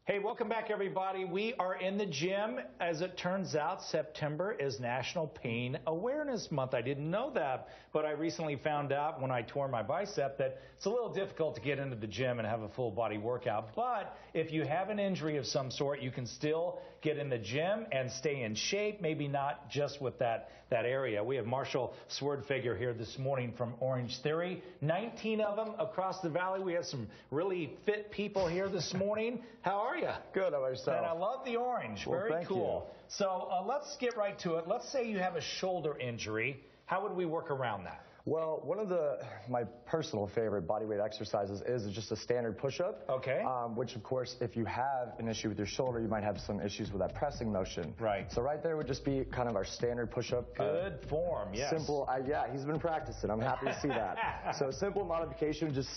Hey, welcome back, everybody. We are in the gym. As it turns out, September is National Pain Awareness Month. I didn't know that, but I recently found out when I tore my bicep that it's a little difficult to get into the gym and have a full body workout. But if you have an injury of some sort, you can still get in the gym and stay in shape, maybe not just with that area. We have Marshall Swerdfigure here this morning from Orange Theory. 19 of them across the valley. We have some really fit people here this morning. How are you? Good. How about yourself? And I love the orange. Well, very cool. You. So let's get right to it. Let's say you have a shoulder injury. How would we work around that? Well, one of my personal favorite bodyweight exercises is just a standard push-up. Okay. Which, of course, if you have an issue with your shoulder, you might have some issues with that pressing motion. Right. So right there would just be kind of our standard push-up. Good form, yes. Simple. Yeah, he's been practicing. I'm happy to see that. So simple modification, just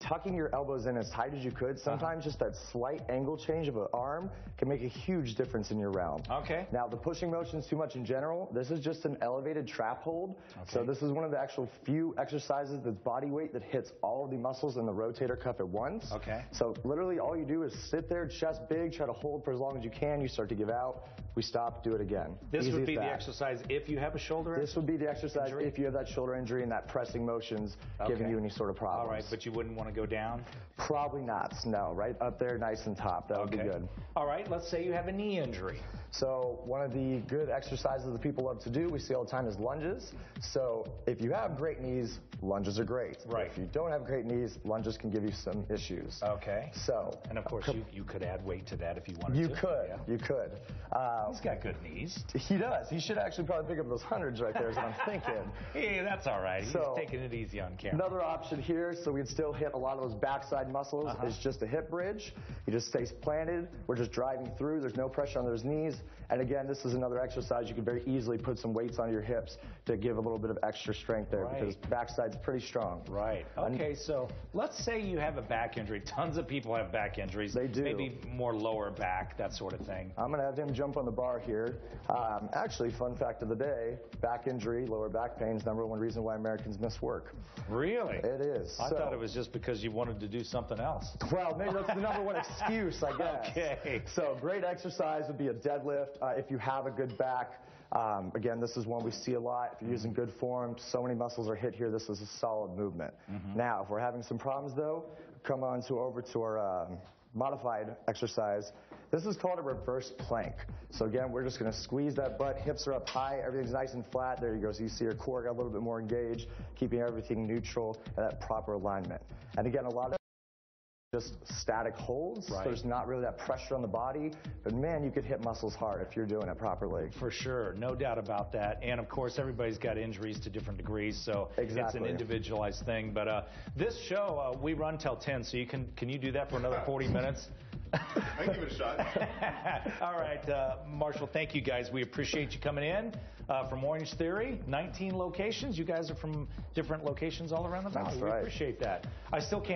tucking your elbows in as tight as you could. Sometimes just that slight angle change of an arm can make a huge difference in your realm. Okay. Now, the pushing motion is too much in general. This is just an elevated trap hold. Okay. So this is one of the actual few exercises that's body weight that hits all of the muscles in the rotator cuff at once. Okay. So literally all you do is sit there, chest big, try to hold for as long as you can. You start to give out. We stop, do it again. This would be the exercise if you have a shoulder injury? This would be the exercise if you have that shoulder injury and that pressing motion's giving you any sort of problems. All right, but you wouldn't want to go down? Probably not, no. Right up there, nice and top. That would be good. All right, let's say you have a knee injury. So one of the good exercises that people love to do, we see all the time, is lunges. So if you have great knees, lunges are great. Right. If you don't have great knees, lunges can give you some issues. Okay. So. And of course, you could add weight to that if you wanted to. You could. Yeah. You could. He's got good knees. He does. He should actually probably pick up those hundreds right there is what I'm thinking. Hey, that's all right. He's taking it easy on camera. Another option here, so we'd still hit a lot of those backside muscles, is just a hip bridge. He just stays planted. We're just driving through. There's no pressure on those knees. And again, this is another exercise. You can very easily put some weights on your hips to give a little bit of extra strength there because backside's pretty strong. Right. Okay, so let's say you have a back injury. Tons of people have back injuries. They do. Maybe more lower back, that sort of thing. I'm going to have him jump on the bar here. Actually, fun fact of the day, back injury, lower back pain is #1 reason why Americans miss work. Really? It is. I thought it was just because you wanted to do something else. Well, maybe that's the #1 excuse, I guess. Okay. So great exercise would be a deadlift. If you have a good back, again, this is one we see a lot. If you're using good form, so many muscles are hit here, this is a solid movement. Now, if we're having some problems, though, come on over to our modified exercise. This is called a reverse plank. So again, we're just going to squeeze that butt, hips are up high, everything's nice and flat. There you go. So you see your core got a little bit more engaged, keeping everything neutral and that proper alignment. And again, a lot of just static holds. Right. There's not really that pressure on the body, but man, you could hit muscles hard if you're doing it properly. For sure, no doubt about that. And of course, everybody's got injuries to different degrees, so it's an individualized thing. But this show, we run till 10, so can you do that for another 40 minutes? I can give it a shot. All right, Marshall, thank you guys. We appreciate you coming in from Orange Theory. 19 locations. You guys are from different locations all around the valley. That's right. We appreciate that. I still can't